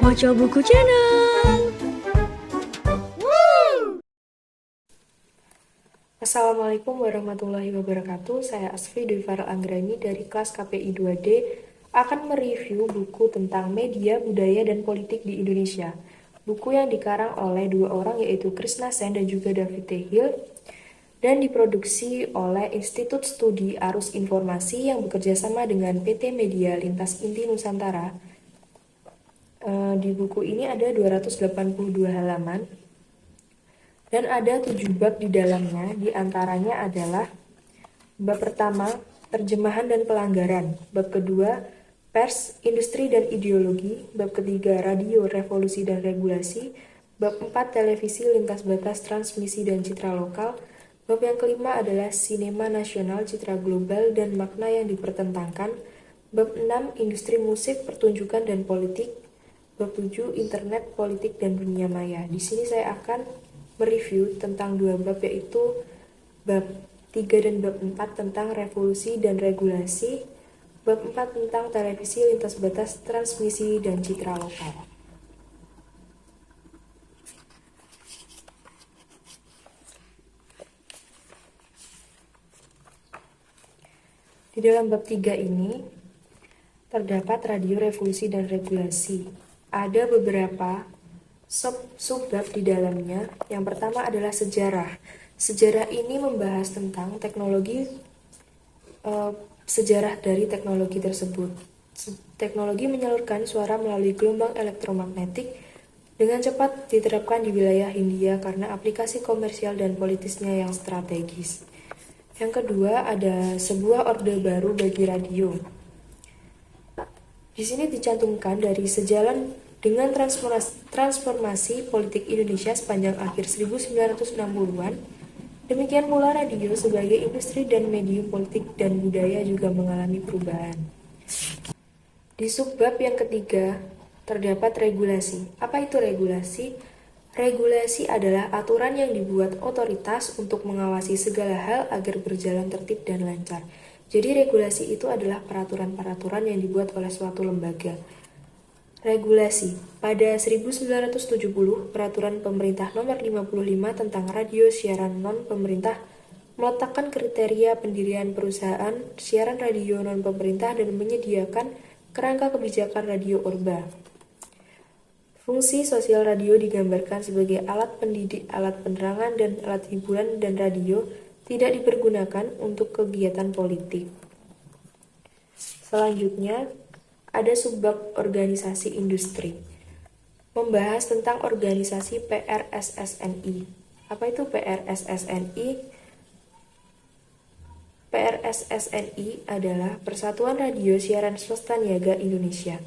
Moco Buku Channel. Assalamualaikum warahmatullahi wabarakatuh. Saya Asfi Dwi Farel Anggrani dari kelas KPI 2D akan mereview buku tentang media, budaya, dan politik di Indonesia. Buku yang dikarang oleh dua orang yaitu Krishna Sen dan juga David T. Hill dan diproduksi oleh Institut Studi Arus Informasi yang bekerja sama dengan PT Media Lintas Inti Nusantara. Di buku ini ada 282 halaman dan ada 7 bab di dalamnya. Di antaranya adalah bab pertama, terjemahan dan pelanggaran. Bab kedua, pers, industri dan ideologi. Bab ketiga, radio, revolusi dan regulasi. Bab 4, televisi, lintas batas, transmisi dan citra lokal. Bab yang kelima adalah sinema nasional, citra global dan makna yang dipertentangkan. Bab 6, industri musik, pertunjukan dan politik. Bab 7, internet, politik dan dunia maya. Di sini saya akan mereview tentang dua bab yaitu bab 3 dan bab 4 tentang revolusi dan regulasi, bab 4 tentang televisi, lintas batas, transmisi, dan citra lokal. Di dalam bab 3 ini terdapat radio, revolusi, dan regulasi. Ada beberapa subbab di dalamnya. Yang pertama adalah sejarah. Sejarah ini membahas tentang teknologi, sejarah dari teknologi tersebut. Teknologi menyalurkan suara melalui gelombang elektromagnetik dengan cepat diterapkan di wilayah Hindia karena aplikasi komersial dan politisnya yang strategis. Yang kedua ada sebuah orde baru bagi radio. Di sini dicantumkan dari sejalan dengan transformasi politik Indonesia sepanjang akhir 1960-an. Demikian pula radio sebagai industri dan medium politik dan budaya juga mengalami perubahan. Di subbab yang ketiga terdapat regulasi. Apa itu regulasi? Regulasi adalah aturan yang dibuat otoritas untuk mengawasi segala hal agar berjalan tertib dan lancar. Jadi regulasi itu adalah peraturan-peraturan yang dibuat oleh suatu lembaga. Regulasi. Pada 1970, Peraturan Pemerintah Nomor 55 tentang Radio Siaran Non-Pemerintah meletakkan kriteria pendirian perusahaan siaran radio non-pemerintah dan menyediakan kerangka kebijakan radio Orba. Fungsi sosial radio digambarkan sebagai alat pendidik, alat penerangan, dan alat hiburan, dan radio tidak dipergunakan untuk kegiatan politik. Selanjutnya, ada subbab organisasi industri. Membahas tentang organisasi PRSSNI. Apa itu PRSSNI? PRSSNI adalah Persatuan Radio Siaran Swasta Niaga Indonesia.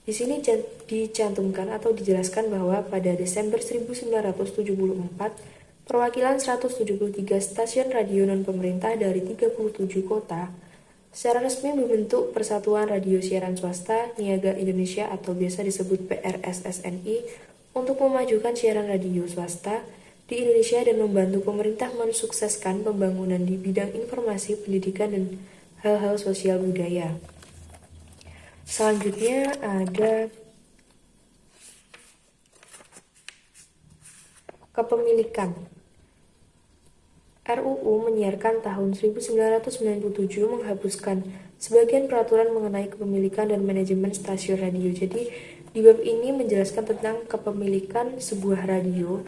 Di sini dicantumkan atau dijelaskan bahwa pada Desember 1974, perwakilan 173 stasiun radio non-pemerintah dari 37 kota secara resmi membentuk Persatuan Radio Siaran Swasta Niaga Indonesia atau biasa disebut PRSSNI untuk memajukan siaran radio swasta di Indonesia dan membantu pemerintah mensukseskan pembangunan di bidang informasi, pendidikan, dan hal-hal sosial budaya. Selanjutnya ada kepemilikan. RUU menyiarkan tahun 1997 menghapuskan sebagian peraturan mengenai kepemilikan dan manajemen stasiun radio. Jadi di bab ini menjelaskan tentang kepemilikan sebuah radio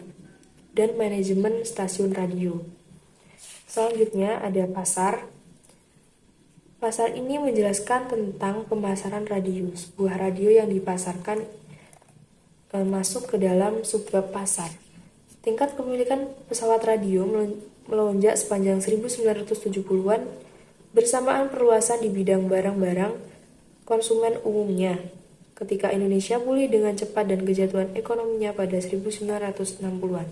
dan manajemen stasiun radio. Selanjutnya ada pasar. Pasar ini menjelaskan tentang pemasaran radio. Sebuah radio yang dipasarkan masuk ke dalam subbab pasar. Tingkat kepemilikan pesawat radio melonjak sepanjang 1970-an bersamaan perluasan di bidang barang-barang konsumen umumnya ketika Indonesia pulih dengan cepat dan kejatuhan ekonominya pada 1960-an.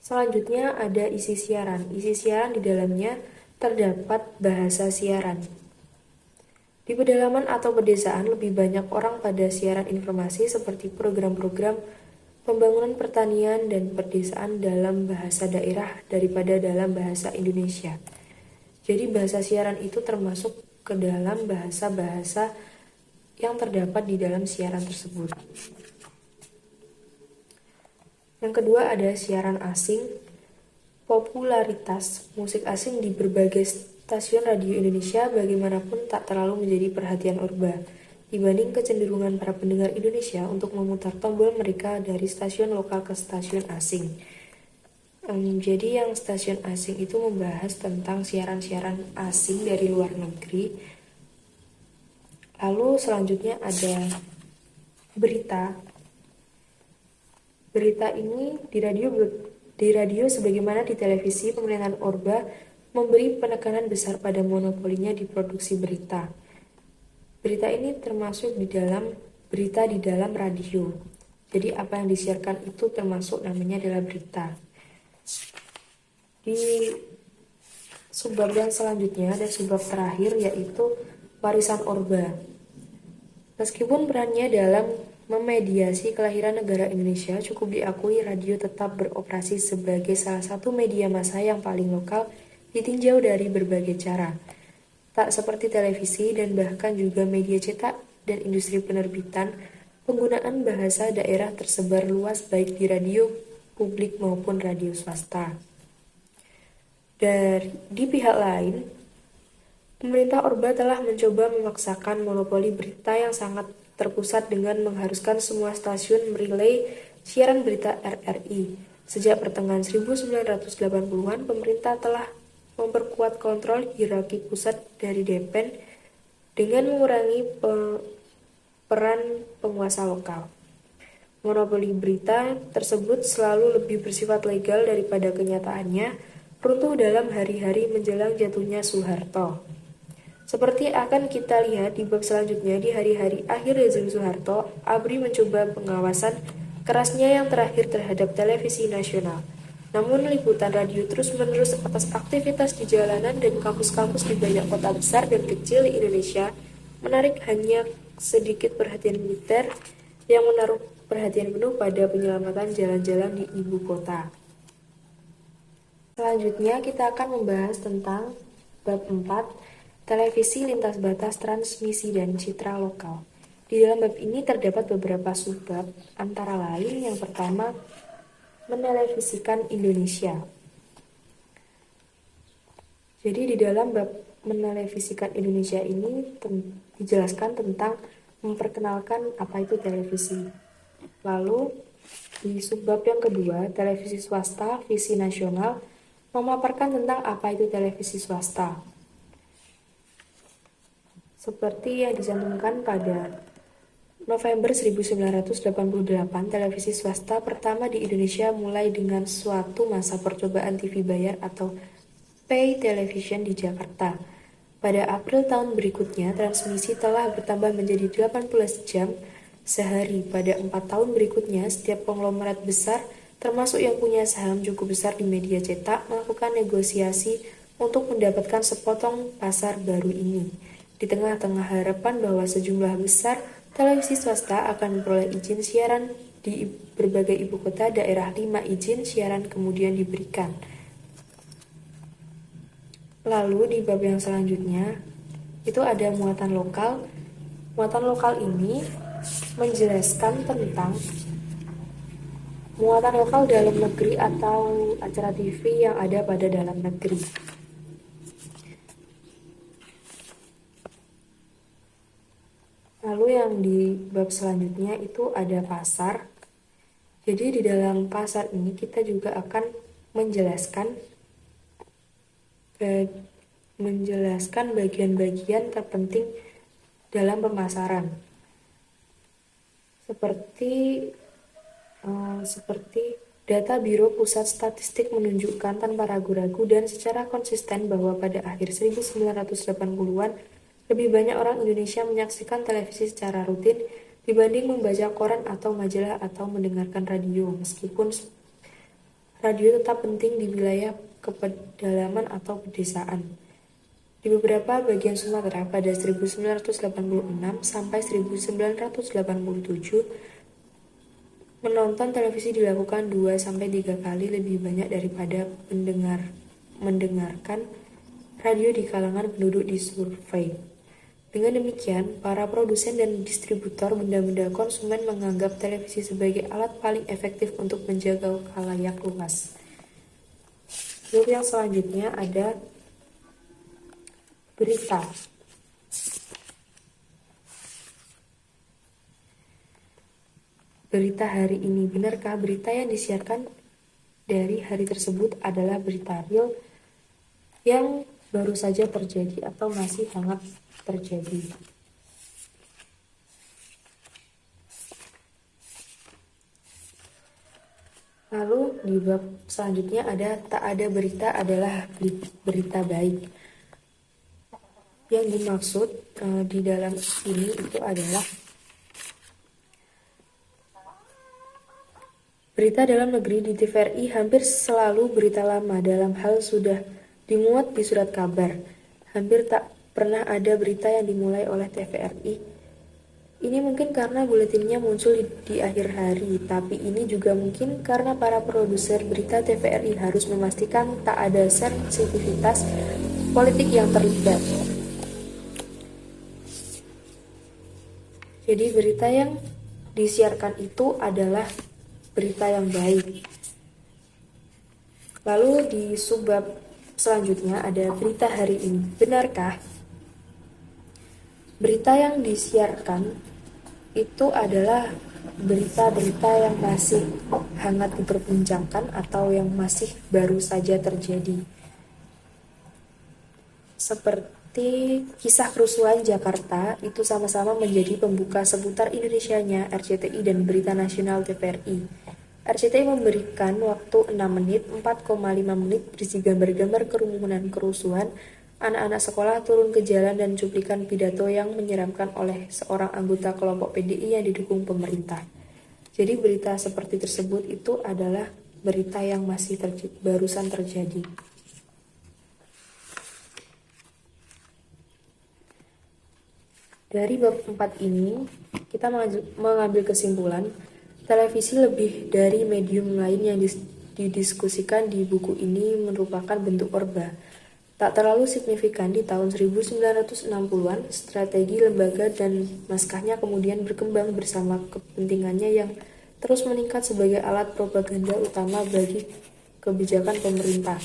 Selanjutnya ada isi siaran. Isi siaran di dalamnya terdapat bahasa siaran. Di pedalaman atau pedesaan lebih banyak orang pada siaran informasi seperti program-program pembangunan pertanian dan perdesaan dalam bahasa daerah daripada dalam bahasa Indonesia. Jadi bahasa siaran itu termasuk ke dalam bahasa-bahasa yang terdapat di dalam siaran tersebut. Yang kedua ada siaran asing. Popularitas musik asing di berbagai stasiun radio Indonesia bagaimanapun tak terlalu menjadi perhatian Urba dibanding kecenderungan para pendengar Indonesia untuk memutar tombol mereka dari stasiun lokal ke stasiun asing. Jadi yang stasiun asing itu membahas tentang siaran-siaran asing dari luar negeri. Lalu selanjutnya ada berita. Berita ini di radio sebagaimana di televisi, pemerintahan Orba memberi penekanan besar pada monopolinya di produksi berita. Berita ini termasuk di dalam berita di dalam radio. Jadi apa yang disiarkan itu termasuk namanya adalah berita. Di subbab yang selanjutnya ada subbab terakhir yaitu warisan Orba. Meskipun perannya dalam memediasi kelahiran negara Indonesia, cukup diakui radio tetap beroperasi sebagai salah satu media massa yang paling lokal ditinjau dari berbagai cara. Tak seperti televisi dan bahkan juga media cetak dan industri penerbitan, penggunaan bahasa daerah tersebar luas baik di radio publik maupun radio swasta. Di pihak lain, pemerintah Orba telah mencoba memaksakan monopoli berita yang sangat terpusat dengan mengharuskan semua stasiun merelay siaran berita RRI. Sejak pertengahan 1980-an, pemerintah telah memperkuat kontrol hierarki pusat dari Depen dengan mengurangi peran penguasa lokal. Monopoli berita tersebut selalu lebih bersifat legal daripada kenyataannya, runtuh dalam hari-hari menjelang jatuhnya Soeharto. Seperti akan kita lihat di bab selanjutnya, di hari-hari akhir rezim Soeharto, ABRI mencoba pengawasan kerasnya yang terakhir terhadap televisi nasional. Namun liputan radio terus-menerus atas aktivitas di jalanan dan kampus-kampus di banyak kota besar dan kecil di Indonesia menarik hanya sedikit perhatian militer yang menaruh perhatian penuh pada penyelamatan jalan-jalan di ibu kota. Selanjutnya kita akan membahas tentang bab 4, televisi lintas batas, transmisi, dan citra lokal. Di dalam bab ini terdapat beberapa subbab, antara lain yang pertama, menelevisikan Indonesia. Jadi di dalam bab menelevisikan Indonesia ini dijelaskan tentang memperkenalkan apa itu televisi. Lalu di subbab yang kedua, televisi swasta, visi nasional, memaparkan tentang apa itu televisi swasta. Seperti yang dicantumkan pada November 1988, televisi swasta pertama di Indonesia mulai dengan suatu masa percobaan TV bayar atau pay television di Jakarta. Pada April tahun berikutnya, transmisi telah bertambah menjadi 18 jam sehari. Pada 4 tahun berikutnya, setiap konglomerat besar, termasuk yang punya saham cukup besar di media cetak, melakukan negosiasi untuk mendapatkan sepotong pasar baru ini. Di tengah-tengah harapan bahwa sejumlah besar televisi swasta akan memperoleh izin siaran di berbagai ibu kota daerah, 5 izin siaran kemudian diberikan. Lalu di bab yang selanjutnya itu ada muatan lokal. Muatan lokal ini menjelaskan tentang muatan lokal dalam negeri atau acara TV yang ada pada dalam negeri. Lalu yang di bab selanjutnya itu ada pasar. Jadi di dalam pasar ini kita juga akan menjelaskan bagian-bagian terpenting dalam pemasaran. Seperti data Biro Pusat Statistik menunjukkan tanpa ragu-ragu dan secara konsisten bahwa pada akhir 1980-an lebih banyak orang Indonesia menyaksikan televisi secara rutin dibanding membaca koran atau majalah atau mendengarkan radio, meskipun radio tetap penting di wilayah kepedalaman atau pedesaan. Di beberapa bagian Sumatera pada 1986 sampai 1987, menonton televisi dilakukan 2-3 kali lebih banyak daripada mendengarkan radio di kalangan penduduk di survei. Dengan demikian, para produsen dan distributor benda-benda konsumen menganggap televisi sebagai alat paling efektif untuk menjaga khalayak luas. Lalu yang selanjutnya ada berita. Berita hari ini, benarkah berita yang disiarkan dari hari tersebut adalah berita real yang baru saja terjadi atau masih hangat terjadi? Lalu di bab selanjutnya ada tak ada berita adalah berita baik. Yang dimaksud di dalam ini itu adalah berita dalam negeri di TVRI hampir selalu berita lama dalam hal sudah dimuat di surat kabar. Hampir tak pernah ada berita yang dimulai oleh TVRI. Ini mungkin karena buletinnya muncul di akhir hari, tapi ini juga mungkin karena para produser berita TVRI harus memastikan tak ada sensitivitas politik yang terlibat. Jadi berita yang disiarkan itu adalah berita yang baik. Lalu di subbab selanjutnya ada berita hari ini. Benarkah berita yang disiarkan itu adalah berita-berita yang masih hangat diperbincangkan atau yang masih baru saja terjadi? Seperti kisah kerusuhan Jakarta itu sama-sama menjadi pembuka seputar Indonesianya RCTI dan Berita Nasional TVRI. RCTI memberikan waktu 6 menit, 4,5 menit berisi gambar-gambar kerumunan kerusuhan, anak-anak sekolah turun ke jalan dan cuplikan pidato yang menyeramkan oleh seorang anggota kelompok PDI yang didukung pemerintah. Jadi berita seperti tersebut itu adalah berita yang masih barusan terjadi. Dari bab 4 ini, kita mengambil kesimpulan, televisi lebih dari medium lain yang didiskusikan di buku ini merupakan bentuk orba. Tak terlalu signifikan di tahun 1960-an, strategi lembaga dan naskahnya kemudian berkembang bersama kepentingannya yang terus meningkat sebagai alat propaganda utama bagi kebijakan pemerintah.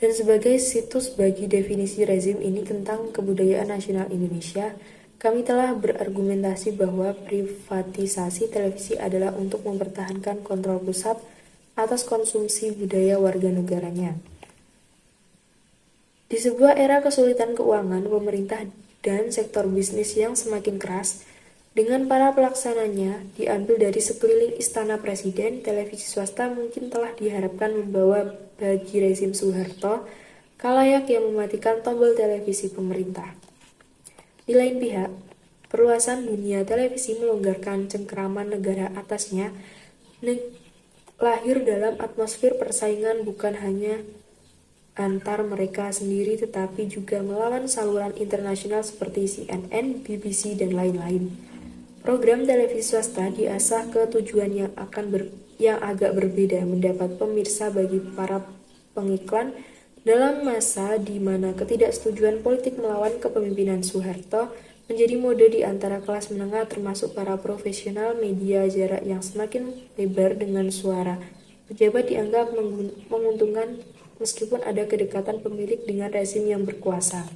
Dan sebagai situs bagi definisi rezim ini tentang kebudayaan nasional Indonesia, kami telah berargumentasi bahwa privatisasi televisi adalah untuk mempertahankan kontrol pusat atas konsumsi budaya warga negaranya. Di sebuah era kesulitan keuangan, pemerintah dan sektor bisnis yang semakin keras, dengan para pelaksananya diambil dari sekeliling istana presiden, televisi swasta mungkin telah diharapkan membawa bagi rezim Soeharto khalayak yang mematikan tombol televisi pemerintah. Di lain pihak, perluasan dunia televisi melonggarkan cengkeraman negara atasnya lahir dalam atmosfer persaingan bukan hanya antar mereka sendiri tetapi juga melawan saluran internasional seperti CNN, BBC, dan lain-lain. Program televisi swasta diasah ke tujuan yang agak berbeda, mendapat pemirsa bagi para pengiklan dalam masa di mana ketidaksetujuan politik melawan kepemimpinan Soeharto menjadi mode di antara kelas menengah termasuk para profesional media. Jarak yang semakin lebar dengan suara pejabat dianggap menguntungkan meskipun ada kedekatan pemilik dengan rezim yang berkuasa.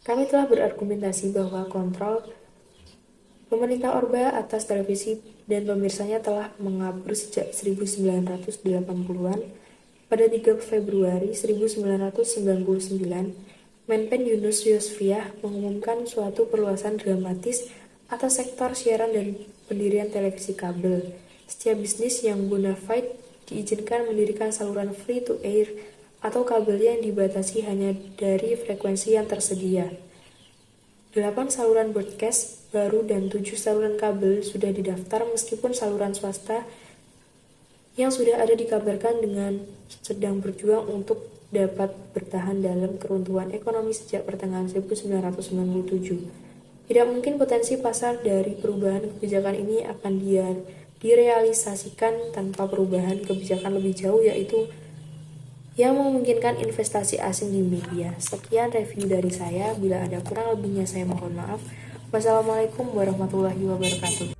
Kami telah berargumentasi bahwa kontrol pemerintah Orba atas televisi dan pemirsanya telah mengabur sejak 1980-an. Pada 3 Februari 1999, Menpen Yunus Yosfiah mengumumkan suatu perluasan dramatis atas sektor siaran dan pendirian televisi kabel. Setiap bisnis yang bona fide diizinkan mendirikan saluran free to air atau kabel yang dibatasi hanya dari frekuensi yang tersedia. 8 saluran broadcast baru dan 7 saluran kabel sudah didaftar meskipun saluran swasta yang sudah ada dikabarkan dengan sedang berjuang untuk dapat bertahan dalam keruntuhan ekonomi sejak pertengahan 1997. Tidak mungkin potensi pasar dari perubahan kebijakan ini akan direalisasikan tanpa perubahan kebijakan lebih jauh, yaitu yang memungkinkan investasi asing di media. Sekian review dari saya, bila ada kurang lebihnya saya mohon maaf. Wassalamualaikum warahmatullahi wabarakatuh.